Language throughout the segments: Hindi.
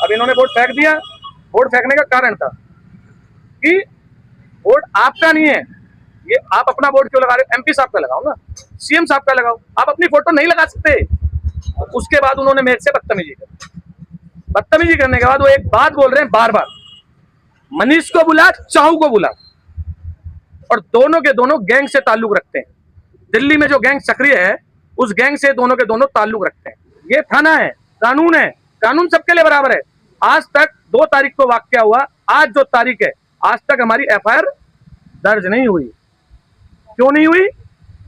अब इन्होंने वोट फेंक दिया। वोट फेंकने का कारण था कि वोट आपका नहीं है, ये आप अपना वोट क्यों लगा रहे हो? एमपी साहब का लगाओ ना, सीएम साहब का लगाओ, आप अपनी फोटो नहीं लगा सकते। उसके बाद उन्होंने मेरे से बदतमीजी कर, बदतमीजी करने के बाद वो एक बात बोल रहे हैं बार बार, मनीष को बुला, चाहू को बुला, और दोनों के दोनों गैंग से ताल्लुक रखते हैं। दिल्ली में जो गैंग सक्रिय है उस गैंग से दोनों के दोनों ताल्लुक रखते हैं। ये थाना है, कानून है, कानून सबके लिए बराबर है। आज तक 2 तारीख को वाकया हुआ, आज जो तारीख है, आज तक हमारी एफआईआर दर्ज नहीं हुई। क्यों नहीं हुई?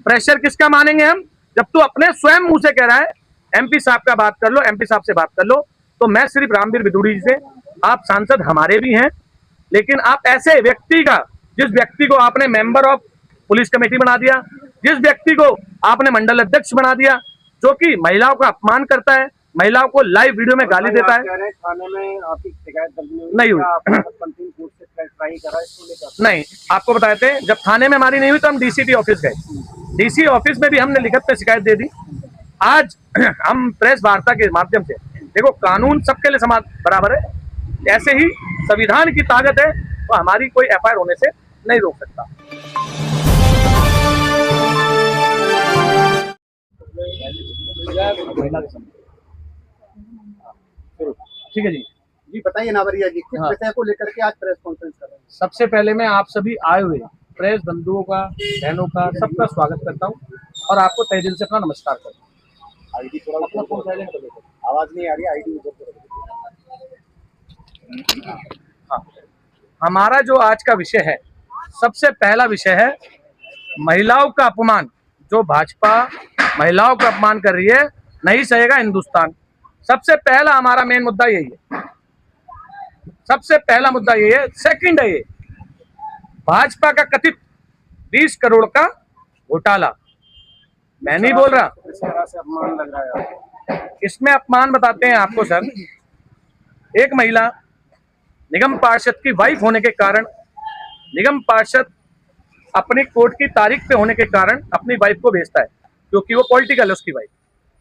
प्रेशर किसका मानेंगे हम? जब तू अपने स्वयं मुंह से कह रहा है एमपी साहब का बात कर लो, एमपी साहब से बात कर लो। तो मैं सिर्फ रामवीर बिधूड़ी जी से, आप सांसद हमारे भी हैं, लेकिन आप ऐसे व्यक्ति का, जिस व्यक्ति को आपने मेंबर ऑफ पुलिस कमेटी बना दिया, जिस व्यक्ति को आपने मंडल अध्यक्ष बना दिया, जो कि महिलाओं का अपमान करता है, महिलाओं को लाइव वीडियो में गाली देता है। थाने में आपकी शिकायत दर्ज नहीं हुई। नहीं, आपको बताए थे जब थाने में हमारी नहीं हुई तो हम डीसीपी ऑफिस गए, डीसी ऑफिस में भी हमने लिखित में शिकायत दे दी। आज हम प्रेस वार्ता के माध्यम से, देखो कानून सबके लिए समान बराबर है, ऐसे ही संविधान की ताकत है, तो हमारी कोई एफआईआर होने से नहीं रोक सकता। ठीक है जी, जी बताइए नावरिया जी, किस विषय को लेकर के आज प्रेस कॉन्फ्रेंस कर रहे हैं? सबसे पहले मैं आप सभी आए हुए प्रेस बंधुओं का, बहनों का, सबका स्वागत करता हूं और आपको तहे दिल से अपना नमस्कार करता हूं। आईडी थोड़ा अपना फोन साइलेंट कर दो, आवाज नहीं आ रही, आईडी ऊपर कर दो। हाँ, हमारा जो आज का विषय है, सबसे पहला विषय है महिलाओं का अपमान। जो भाजपा महिलाओं का अपमान कर रही है, नहीं सहेगा हिंदुस्तान। सबसे पहला हमारा मेन मुद्दा यही है, सबसे पहला मुद्दा यही है। सेकंड है ये भाजपा का कथित 20 करोड़ का घोटाला। मैं नहीं बोल रहा, इस तरह से अपमान लग रहा है। इसमें अपमान बताते हैं आपको सर। एक महिला निगम पार्षद की वाइफ होने के कारण, निगम पार्षद अपनी कोर्ट की तारीख पे होने के कारण अपनी वाइफ को भेजता है, क्योंकि वो पॉलिटिकल है उसकी वाइफ।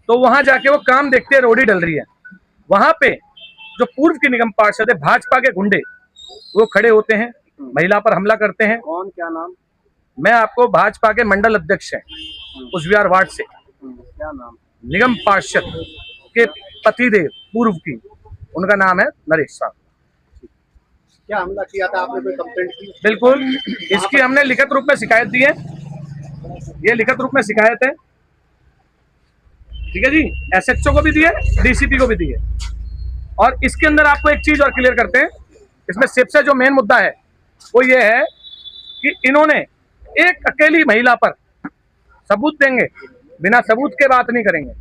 तो वहां जाके वो काम देखते हैं, रोडी डल रही है। वहां पे जो पूर्व की निगम पार्षद है, भाजपा के गुंडे, वो खड़े होते हैं, महिला पर हमला करते हैं। कौन, क्या नाम? मैं आपको, भाजपा के मंडल अध्यक्ष हैं कुचबिहार वार्ड से, क्या नाम? निगम पार्षद के पतिदेव पूर्व की, उनका नाम है नरेश साहब। क्या हमला किया था आपने, कोई कंप्लेंट की? बिल्कुल, इसकी हमने लिखित रूप में शिकायत दी है, ये लिखित रूप में शिकायत है। ठीक है जी, एसएचओ को भी दी है, डीसीपी को भी दी है। और इसके अंदर आपको एक चीज और क्लियर करते हैं, इसमें सबसे जो मेन मुद्दा है वो ये है कि इन्होंने एक अकेली महिला पर सबूत देंगे, बिना सबूत के बात नहीं करेंगे।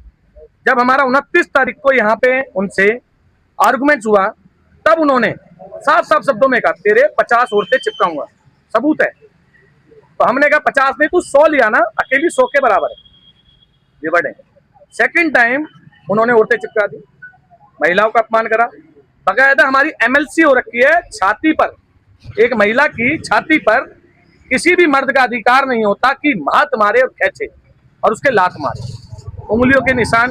जब हमारा 29 तारीख को यहाँ पे उनसे आर्गुमेंट्स हुआ, तब उन्होंने साफ साफ शब्दों में कहा, तेरे 50 औरतें चिपकाऊंगा, सबूत है। तो हमने कहा 50 नहीं, तू 100 लिया ना, अकेली 100 के बराबर है, ये वर्ड है। सेकंड टाइम उन्होंने औरतें चिपका दी, महिलाओं का अपमान करा। बकायदा हमारी एमएलसी हो रखी है छाती पर, एक महिला की छाती पर किसी भी मर्द का अधिकार नहीं होता कि हाथ मारे और खींचे और उसके लात मारे। उंगलियों के निशान,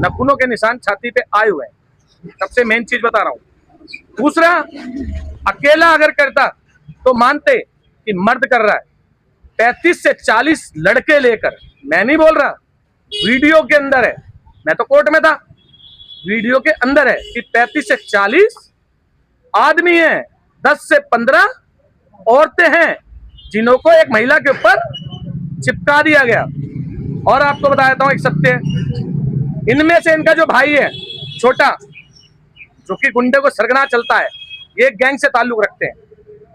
नखूनों के निशान छाती पे आए हुए हैं। सबसे मेन चीज बता रहा हूँ। दूसरा, अकेला अगर करता तो मानते कि मर्द कर रहा है, 35 से 40 लड़के लेकर, मैं नहीं बोल रहा, वीडियो के अंदर है, मैं तो कोर्ट में था, वीडियो के अंदर है कि 35 से 40 आदमी हैं, 10 से 15 औरतें हैं, जिन्हों को एक महिला के ऊपर चिपका दिया गया। और आपको बता देता हूं एक सत्य, इनमें से इनका जो भाई है छोटा, जो कि गुंडे को सरगना चलता है, ये गैंग से ताल्लुक रखते हैं।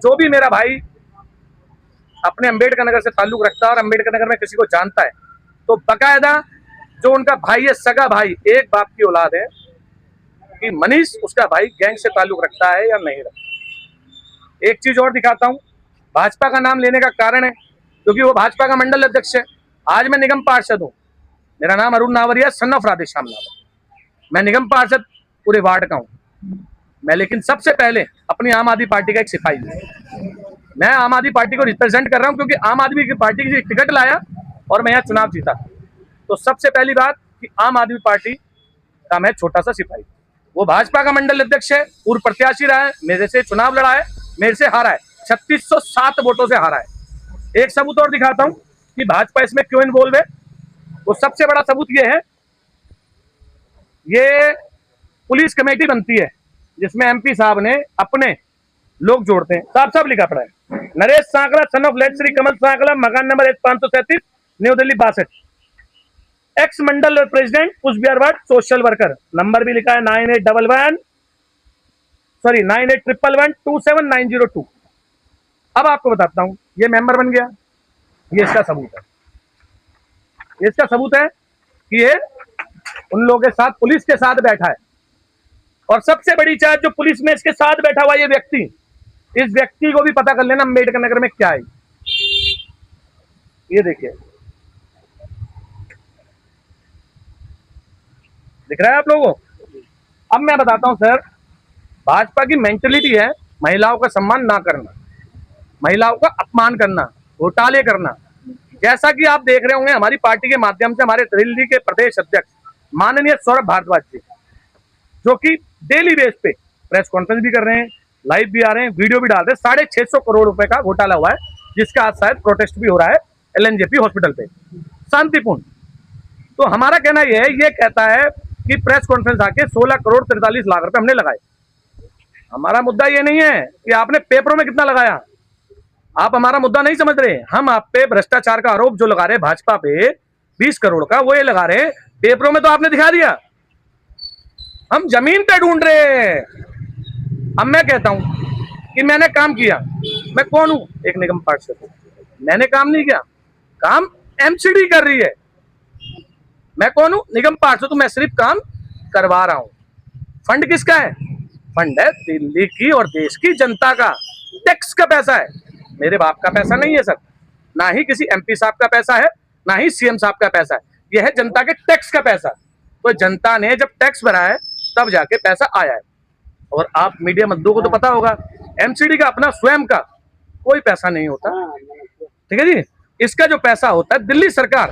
जो भी मेरा भाई अपने अंबेडकर नगर से ताल्लुक रखता है और अंबेडकर नगर में किसी को जानता है, तो बकायदा जो उनका भाई है, सगा भाई, एक बाप की औलाद है, कि मनीष उसका भाई गैंग से ताल्लुक रखता है या नहीं रखता। एक चीज और दिखाता हूं, भाजपा का नाम लेने का कारण है क्योंकि वो भाजपा का मंडल अध्यक्ष है। आज मैं निगम पार्षद हूं, मेरा नाम अरुण नावरिया, सन ऑफ राधेश्याम नावरिया। मैं निगम पार्षद पूरे वार्ड का हूं मैं, लेकिन सबसे पहले अपनी आम आदमी पार्टी का एक सिपाही हूं। मैं आम आदमी पार्टी को रिप्रेजेंट कर रहा हूं क्योंकि आम आदमी की पार्टी की टिकट लाया और मैं यहाँ चुनाव जीता। तो सबसे पहली बात कि आम आदमी पार्टी का मैं छोटा सा सिपाही। वो भाजपा का मंडल अध्यक्ष है, पूर्व प्रत्याशी रहा है, मेरे से चुनाव लड़ा है, मेरे से हारा है, 3607 वोटों से हारा है। एक सबूत और दिखाता हूं कि भाजपा इसमें क्यों इन्वॉल्व है। वो सबसे बड़ा सबूत ये है, ये पुलिस कमेटी बनती है जिसमें एमपी साहब ने अपने लोग जोड़ते हैं, साफ साफ लिखा पड़ा है, Naresh Sankla son of late Shri Kamal Sankla, मकान number 537, New Delhi 62, ex mandal president Cooch Behar ward, social worker, number भी लिखा है 9811279002। अब आपको बताता हूं, ये मेंबर बन गया, ये इसका सबूत है, ये इसका सबूत है कि ये उन लोगों के साथ, पुलिस के साथ बैठा है। और सबसे बड़ी चार्ज, जो पुलिस में इसके साथ बैठा हुआ ये व्यक्ति, इस व्यक्ति को भी पता कर लेना अम्बेडकर नगर में क्या है। ये देखिए, दिख रहा है आप लोगों को। अब मैं बताता हूं सर, भाजपा की मेंटलिटी है महिलाओं का सम्मान ना करना, महिलाओं का अपमान करना, घोटाले करना। जैसा कि आप देख रहे होंगे, हमारी पार्टी के माध्यम से हमारे दिल्ली के प्रदेश अध्यक्ष माननीय सौरभ भारद्वाज जी, जो कि डेली बेस पे प्रेस कॉन्फ्रेंस भी कर रहे हैं, लाइव भी आ रहे हैं, वीडियो भी डाल रहे हैं। 650 करोड़ रुपए का घोटाला हुआ है, जिसका आज शायद प्रोटेस्ट भी हो रहा है एलएनजेपी हॉस्पिटल पे, शांतिपूर्ण। तो हमारा कहना यह है, ये कहता है कि प्रेस कॉन्फ्रेंस आके 16 करोड़ 43 लाख रुपए हमने लगाए। हमारा मुद्दा ये नहीं है कि आपने पेपरों में कितना लगाया, आप हमारा मुद्दा नहीं समझ रहे। हम आप पे भ्रष्टाचार का आरोप जो लगा रहे भाजपा पे 20 करोड़ का, वो ये लगा रहे पेपरों में, तो आपने दिखा दिया। हम जमीन पे ढूंढ रहे हैं। अब मैं कहता हूं कि मैंने काम किया, मैं कौन हूं, एक निगम पार्षद, मैंने काम नहीं किया, काम एमसीडी कर रही है। मैं कौन हूं, निगम पार्षद, तो मैं सिर्फ काम करवा रहा हूं। फंड किसका है, फंड है दिल्ली की और देश की जनता का, टैक्स का पैसा है, मेरे बाप का पैसा नहीं है सर, ना ही किसी एमपी साहब का पैसा है, ना ही सीएम साहब का पैसा है, यह है जनता के टैक्स का पैसा। तो जनता ने जब टैक्स भरा है तब जाके पैसा आया है। और आप मीडिया मद्दों को तो पता होगा, एमसीडी का अपना स्वयं का कोई पैसा नहीं होता, ठीक है जी। इसका जो पैसा होता है, दिल्ली सरकार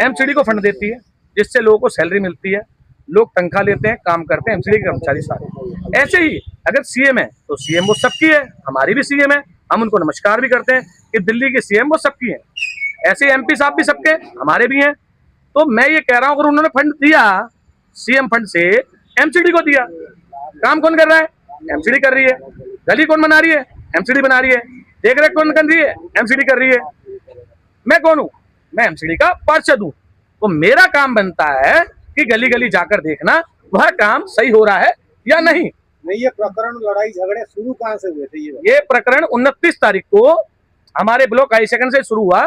एमसीडी को फंड देती है, जिससे लोगों को सैलरी मिलती है, लोग तनख्वाह लेते हैं, काम करते हैं, एमसीडी के कर्मचारी सारे। ऐसे ही अगर सीएम है तो सीएम वो सबकी है, हमारी भी सीएम है, हम उनको नमस्कार भी करते हैं कि दिल्ली के सीएम वो सबकी है। ऐसे एमपी साहब भी सबके, हमारे भी हैं। तो मैं ये कह रहा हूं, अगर उन्होंने फंड दिया सीएम फंड से, एमसीडी को दिया, काम कौन कर रहा है, एमसीडी कर रही है। गली कौन बना रही है, एमसीडी बना रही है। देख रेख कौन कर रही है, एमसीडी कर रही है। मैं कौन हूं, मैं एमसीडी का पार्षद हूं। तो मेरा काम बनता है कि गली गली जाकर देखना वह काम सही हो रहा है या नहीं। नहीं, ये प्रकरण, लड़ाई झगड़े शुरू कहां से हुए थे? ये प्रकरण 29 तारीख को हमारे ब्लॉक हाई सेकंड से शुरू हुआ।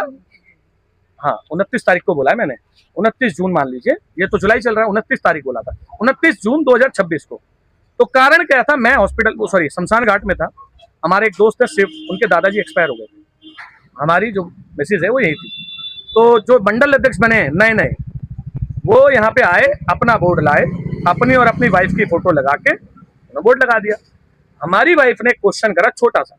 हाँ, 29 तारीख को बोला है मैंने, 29 जून मान लीजिए, ये तो जुलाई चल रहा है, 29 तारीख बोला था, 29 जून 2026 को। तो कारण क्या था, मैं हॉस्पिटल, सॉरी शमशान घाट में था, हमारे एक दोस्त है शिव, उनके दादाजी एक्सपायर हो गए, हमारी जो मिसेज है वो यही थी। तो जो मंडल अध्यक्ष बने नए नए, वो यहाँ पे आए, अपना बोर्ड लाए, अपनी और अपनी वाइफ की फोटो लगा के बोर्ड लगा दिया। हमारी वाइफ ने क्वेश्चन करा छोटा सा,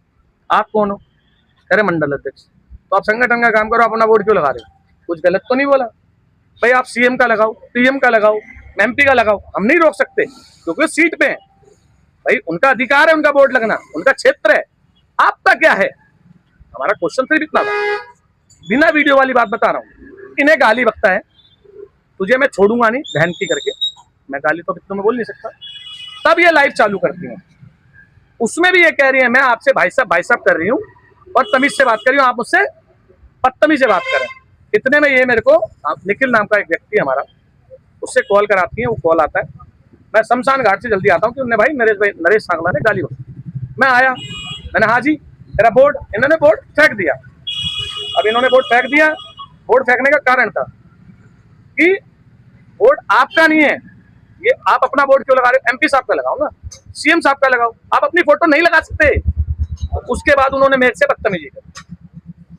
आप कौन हो, कह रहे मंडल अध्यक्ष। तो आप संगठन का काम करो, अपना बोर्ड क्यों लगा रहे हो, कुछ गलत तो नहीं बोला? भाई आप सीएम का लगाओ, पीएम का लगाओ, एमपी का लगाओ, हम नहीं रोक सकते क्योंकि सीट पे है। भाई उनका अधिकार है उनका बोर्ड लगना, उनका क्षेत्र है, आपका क्या है? हमारा क्वेश्चन सिर्फ इतना था। बिना वीडियो वाली बात बता रहा हूँ, इन्हें गाली बकता है, तुझे मैं छोड़ूंगा नहीं बहन की करके, मैं गाली तो इतना मैं बोल नहीं सकता। तब ये लाइव चालू करती है, उसमें भी ये कह रही है मैं आपसे भाई साहब कर रही हूँ और तमीज से बात कर रही हूँ, आप मुझसे बदतमीज से बात करें। इतने में ये मेरे को निखिल नाम का एक व्यक्ति हमारा, उससे कॉल कराती है, वो कॉल आता है, मैं शमशान घाट से जल्दी आता हूँ कि उन्होंने भाई नरेश सांगला ने गाली बकी। मैं आया, मैंने हाँ जी, मेरा बोर्ड, इन्होंने बोर्ड फेंक दिया। अब इन्होंने बोर्ड फेंक दिया, बोर्ड फेंकने का कारण था कि बोर्ड आपका नहीं है, ये आप अपना बोर्ड क्यों लगा रहे हो, एमपी साहब का लगाओ ना, सीएम साहब का लगाओ, आप अपनी फोटो नहीं लगा सकते। उसके बाद उन्होंने मेरे से बदतमीजी की,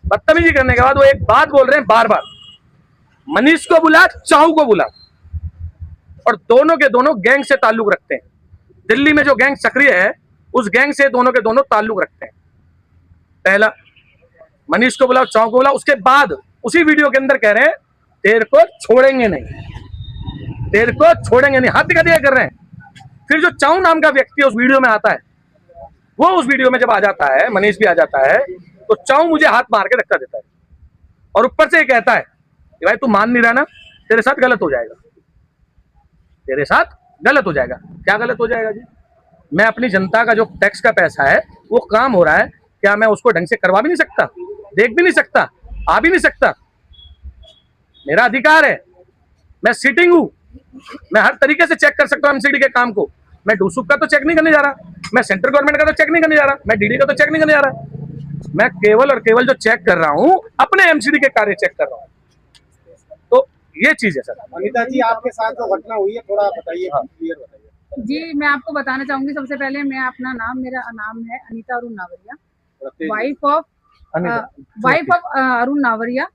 बदतमीजी करने के बाद वो एक बात बोल रहे हैं बार बार, मनीष को बुला, चाहू को बुला, और दोनों के दोनों गैंग से ताल्लुक रखते हैं। दिल्ली में जो गैंग सक्रिय है उस गैंग से दोनों के दोनों ताल्लुक रखते हैं। पहला मनीष को बुलाओ, चाहू को बुलाओ, उसके बाद उसी वीडियो के अंदर कह रहे हैं तेरे को छोड़ेंगे नहीं, तेरे को छोड़ेंगे नहीं, हाथ दिखा दिया कर रहे हैं। फिर जो चाऊ नाम का व्यक्ति उस वीडियो में आता है, वो उस वीडियो में जब आ जाता है, मनीष भी आ जाता है, तो चाऊ मुझे हाथ मार के धक्का देता है और ऊपर से ये कहता है कि भाई तू मान नहीं रहा ना, तेरे साथ गलत हो जाएगा, तेरे साथ गलत हो जाएगा। क्या गलत हो जाएगा जी? मैं अपनी जनता का जो टैक्स का पैसा है वो काम हो रहा है, क्या मैं उसको ढंग से करवा भी नहीं सकता, देख भी नहीं सकता, आ भी नहीं सकता? मेरा अधिकार है, मैं सिटिंग हूं, मैं हर तरीके से चेक कर सकता हूं एमसीडी के काम को। मैं डूसुक का तो चेक नहीं करने जा रहा, मैं सेंट्रल गवर्नमेंट का तो चेक नहीं करने जा रहा, मैं डीडी का तो चेक नहीं करने जा रहा। मैं केवल और केवल जो चेक कर रहा हूं अपने एमसीडी के कार्य चेक कर रहा हूं। तो ये चीज है सर। अनीता जी, आपके साथ जो घटना हुई है थोड़ा बताइए, क्लियर बताइए। जी, मैं आपको बताना चाहूंगी, सबसे पहले मैं अपना नाम, मेरा नाम है अनीता अरुण नावरिया, वाइफ ऑफ अरुण नावरिया।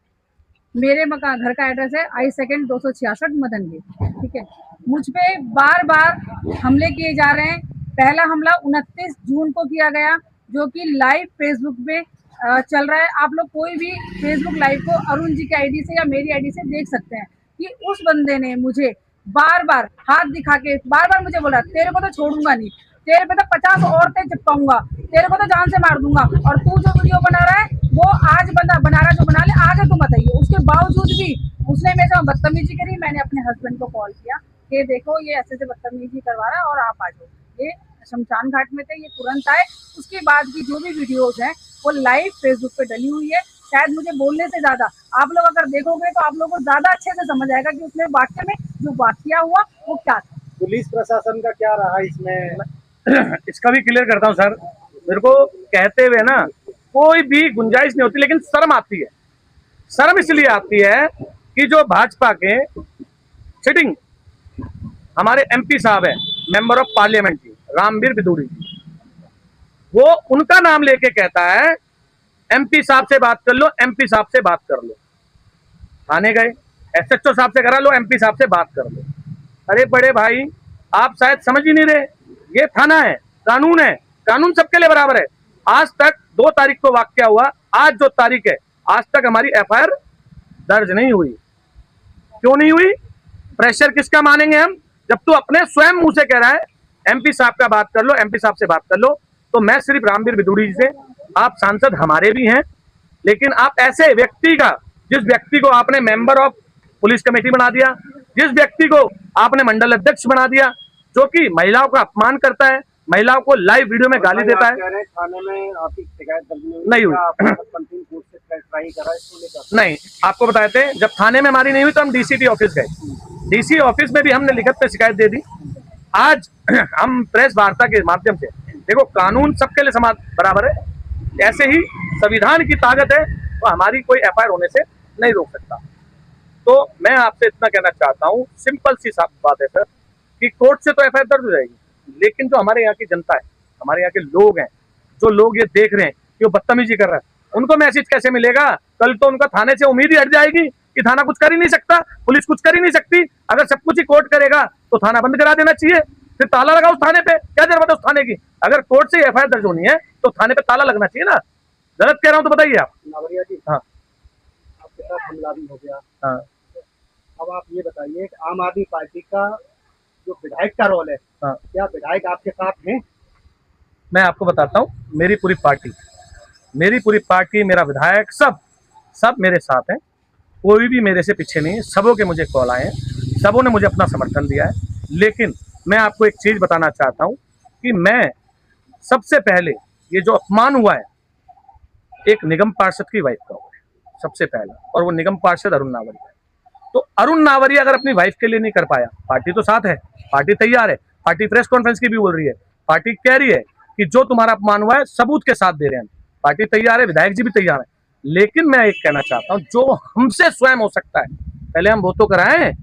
मेरे मकान घर का एड्रेस है I2 266 मदन गेट। ठीक है, मुझ पे बार बार हमले किए जा रहे हैं। पहला हमला 29 जून को किया गया, जो कि लाइव फेसबुक पे चल रहा है। आप लोग कोई भी फेसबुक लाइव को अरुण जी की आईडी से या मेरी आईडी से देख सकते हैं कि उस बंदे ने मुझे बार बार हाथ दिखा के बार बार मुझे बोला, तेरे को तो छोड़ूंगा नहीं, तेरे पे तो 50 औरतें चिपकाऊंगा, तेरे को तो जान से मार दूंगा, और तू जो वीडियो बना रहा है वो आज बना रहा है, जो बना ले, आगे तू बताइए। उसके बावजूद भी उसने मेरे साथ बदतमीजी करी। मैंने अपने हस्बैंड को कॉल किया कि देखो ये ऐसे बदतमीजी करवा रहा है और आप आ जाओ। ये शमशान घाट में थे, ये तुरंत आए। उसके बाद की जो भी वीडियोज हैं वो लाइव फेसबुक पे डली हुई है। शायद मुझे बोलने से ज्यादा आप लोग अगर देखोगे तो आप लोगों को ज्यादा अच्छे से समझ आएगा कि उसमें वाक्य में जो वाकया हुआ वो क्या था। पुलिस प्रशासन का क्या रहा इसमें? इसका भी क्लियर करता हूँ सर। मेरे को कहते हुए ना कोई भी गुंजाइश नहीं होती, लेकिन शर्म आती है। शर्म इसलिए आती है कि जो भाजपा के सिटिंग हमारे एमपी साहब है, मेंबर ऑफ पार्लियामेंट जी, रामवीर बिदूड़ी जी, वो उनका नाम लेके कहता है एमपी साहब से बात कर लो, एमपी साहब से बात कर लो। थाने गए, एसएचओ साहब से करा लो, एमपी साहब से बात कर लो। अरे बड़े भाई, आप शायद समझ ही नहीं रहे, ये थाना है, कानून है, कानून सबके लिए बराबर है। आज तक 2 तारीख को वाकया हुआ, आज जो तारीख है, आज तक हमारी एफआईआर दर्ज नहीं हुई। क्यों नहीं हुई? प्रेशर किसका मानेंगे हम, जब तू अपने स्वयं मुंह से कह रहा है एमपी साहब का बात कर लो, एमपी साहब से बात कर लो। तो मैं सिर्फ रामवीर बिदूड़ी जी से, आप सांसद हमारे भी हैं, लेकिन आप ऐसे व्यक्ति का, जिस व्यक्ति को आपने मेंबर ऑफ पुलिस कमेटी बना दिया, जिस व्यक्ति को आपने मंडल अध्यक्ष बना दिया, जो कि महिलाओं का अपमान करता है, महिलाओं को लाइव वीडियो में गाली देता है। थाने में आपकी शिकायत दर्ज नहीं हुई। नहीं, आपको बताए थे जब थाने में हमारी नहीं हुई तो हम डीसीपी ऑफिस गए, डीसी ऑफिस में भी हमने लिखित पे शिकायत दे दी। आज हम प्रेस वार्ता के माध्यम से, देखो कानून सबके लिए समान बराबर है, ऐसे ही संविधान की ताकत है, तो हमारी कोई एफआईआर होने से नहीं रोक सकता। तो मैं आपसे इतना कहना चाहता हूँ, सिंपल सी साफ बात है सर, कि कोर्ट से तो एफआईआर दर्ज हो जाएगी, लेकिन जो हमारे यहाँ की जनता है, हमारे यहाँ के लोग हैं, जो लोग ये देख रहे हैं कि वो बदतमीजी कर रहा है, उनको मैसेज कैसे मिलेगा? कल तो उनका थाने से उम्मीद ही हट जाएगी कि थाना कुछ कर ही नहीं सकता, पुलिस कुछ कर ही नहीं सकती। अगर सब कुछ ही कोर्ट करेगा तो थाना बंद करा देना चाहिए, फिर ताला लगा उस थाने पे, क्या जरूरत है उस थाने की? अगर कोर्ट से एफआईआर दर्ज होनी है तो थाने पे ताला लगना चाहिए ना। गलत कह रहा हूँ तो बताइए आप। नावरिया जी, हाँ, आपके साथ हमला भी हो गया। हाँ, अब आप ये बताइए कि आम आदमी पार्टी का जो विधायक का रोल है, हाँ। क्या विधायक आपके साथ हैं? मैं आपको बताता हूँ, मेरी पूरी पार्टी, मेरा विधायक, सब मेरे साथ हैं। कोई भी मेरे से पीछे नहीं है। सबों के मुझे कॉल आए हैं, सबों ने मुझे अपना समर्थन दिया है। लेकिन मैं आपको एक चीज़ बताना चाहता हूँ कि मैं सबसे पहले, ये जो अपमान हुआ है एक निगम पार्षद की वाइफ का हुआ है सबसे पहला, और वो निगम पार्षद अरुण नावरिया है। तो अरुण नावरिया अगर अपनी वाइफ के लिए नहीं कर पाया, पार्टी तो साथ है, पार्टी तैयार है, पार्टी प्रेस कॉन्फ्रेंस की भी बोल रही है, पार्टी कह रही है कि जो तुम्हारा अपमान हुआ है सबूत के साथ दे रहे हैं, पार्टी तैयार है, विधायक जी भी तैयार है। लेकिन मैं एक कहना चाहता हूँ, जो हमसे स्वयं हो सकता है पहले हम वो तो कराएं।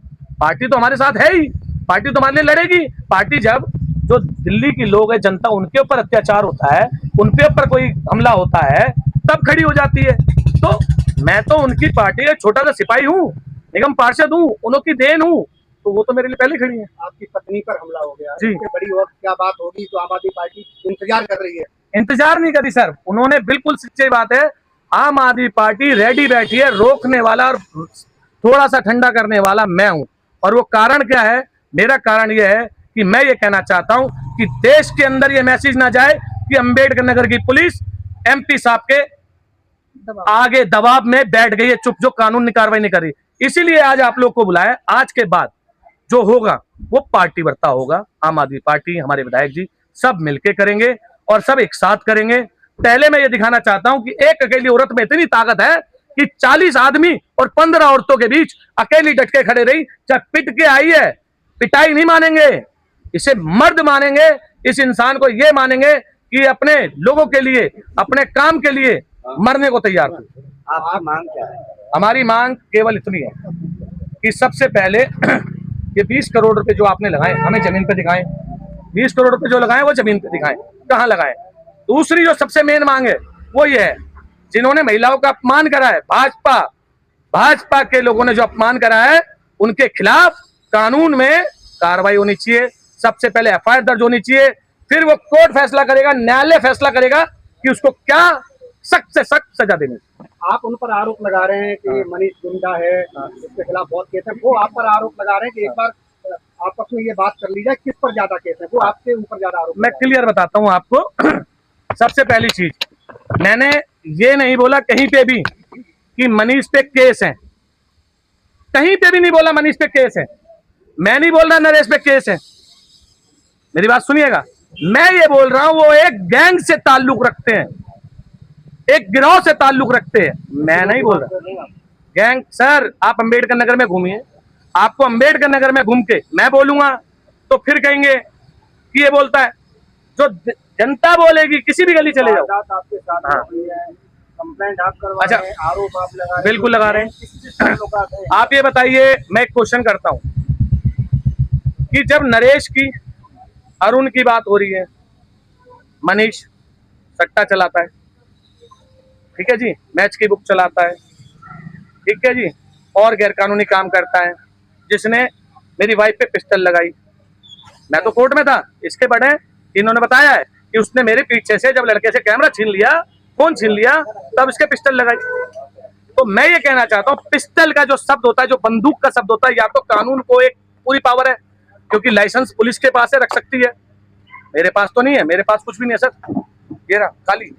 पार्टी तो हमारे साथ है ही, पार्टी तो हमारे लिए लड़ेगी। पार्टी जब जो दिल्ली की लोग है, जनता, उनके ऊपर अत्याचार होता है, उनके ऊपर कोई हमला होता है, तब खड़ी हो जाती है। तो मैं तो उनकी पार्टी का छोटा सा सिपाही हूँ, निगम पार्षद हूँ, उनकी देन हूँ, तो वो तो मेरे लिए पहले खड़ी है। आपकी पत्नी पर हमला हो गया जी। इससे बड़ी और क्या बात होगी जो आम आदमी पार्टी इंतजार कर रही है? इंतजार नहीं करी सर, उन्होंने, बिल्कुल सच्ची बात है, आम आदमी पार्टी रेडी बैठी है, रोकने वाला और थोड़ा सा ठंडा करने वाला मैं हूं। और वो कारण क्या है? मेरा कारण यह है कि मैं ये कहना चाहता हूं कि देश के अंदर ये मैसेज ना जाए कि अंबेडकर नगर की पुलिस एमपी साहब के आगे दबाव में बैठ गई है, चुप, जो कानूनी कार्रवाई नहीं कर रही। इसीलिए आज आप लोग को बुलाया। आज के बाद जो होगा वो पार्टी वर्ता होगा। आम आदमी पार्टी, हमारे विधायक जी सब मिलके करेंगे और सब एक साथ करेंगे। पहले मैं ये दिखाना चाहता हूं कि एक अकेली औरत में इतनी ताकत है कि 40 आदमी और 15 औरतों के बीच अकेली डट के खड़े रही। चाहे पिट के आई है, पिटाई नहीं मानेंगे, इसे मर्द मानेंगे। इस इंसान को ये मानेंगे कि अपने लोगों के लिए, अपने काम के लिए मरने को तैयार थी। आपकी मांग क्या है? हमारी मांग केवल इतनी है कि सबसे पहले ये 20 करोड़ रुपए जो आपने लगाए हमें जमीन पे दिखाएं। 20 करोड़ रुपए जो लगाए वो जमीन पे दिखाएं, कहाँ लगाए। दूसरी जो सबसे मेन मांग है वो ये है, जिन्होंने महिलाओं का अपमान करा है, भाजपा के लोगों ने जो अपमान करा है, उनके खिलाफ कानून में कार्रवाई होनी चाहिए। सबसे पहले एफआईआर दर्ज होनी चाहिए, फिर वो कोर्ट फैसला करेगा, न्यायालय फैसला करेगा कि उसको क्या सख्त से सख्त सजा देनी। आप उन पर आरोप लगा रहे हैं कि मनीष गुंडा है, उसके खिलाफ बहुत केस है। वो आप पर आरोप लगा रहे हैं कि एक बार आपस में ये बात कर ली जाए किस पर ज्यादा केस है। वो आपके ऊपर ज्यादा आरोप। मैं क्लियर बताता हूं आपको। सबसे पहली चीज, मैंने ये नहीं बोला कहीं पे भी कि मनीष पे केस है, कहीं पे भी नहीं बोला मनीष पे केस है। मैं नहीं बोल रहा नरेश पे केस है, मेरी बात सुनिएगा। मैं ये बोल रहा हूं वो एक गैंग से ताल्लुक रखते हैं, एक गिरोह से ताल्लुक रखते हैं। मैं नहीं बोल रहा गैंग। सर आप अंबेडकर नगर में घूमिए, आपको अंबेडकर नगर में घूम के मैं बोलूंगा तो फिर कहेंगे कि ये बोलता है। जो जनता बोलेगी, किसी भी गली चले जाओ। आपके साथ कंप्लेंट आप करवा अच्छा, रहे हैं, आरोप आप लगा रहे हैं, बिल्कुल लगा रहे हैं। आप ये बताइए, मैं एक क्वेश्चन करता हूं कि जब नरेश की, अरुण की बात हो रही है, मनीष सट्टा चलाता है, ठीक है जी, मैच की बुक चलाता है, ठीक है जी, और गैरकानूनी काम करता है, जिसने मेरी वाइफ पे पिस्टल लगाई। मैं तो कोर्ट में था, इसके बड़े इन्होंने बताया है कि उसने मेरे पीछे से जब लड़के से कैमरा छीन लिया, फोन छीन लिया, तब इसके पिस्टल लगाई। तो मैं ये कहना चाहता हूँ, पिस्टल का जो शब्द होता है, जो बंदूक का शब्द होता है, या तो कानून को एक पूरी पावर है, क्योंकि लाइसेंस पुलिस के पास है, रख सकती है। मेरे पास तो नहीं है, मेरे पास कुछ भी नहीं है सर, ये रहा खाली,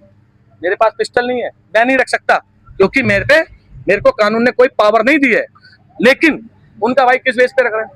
मेरे पास पिस्टल नहीं है, मैं नहीं रख सकता, क्योंकि मेरे को कानून ने कोई पावर नहीं दी है। लेकिन उनका भाई किस बेस पे रख रहे हैं?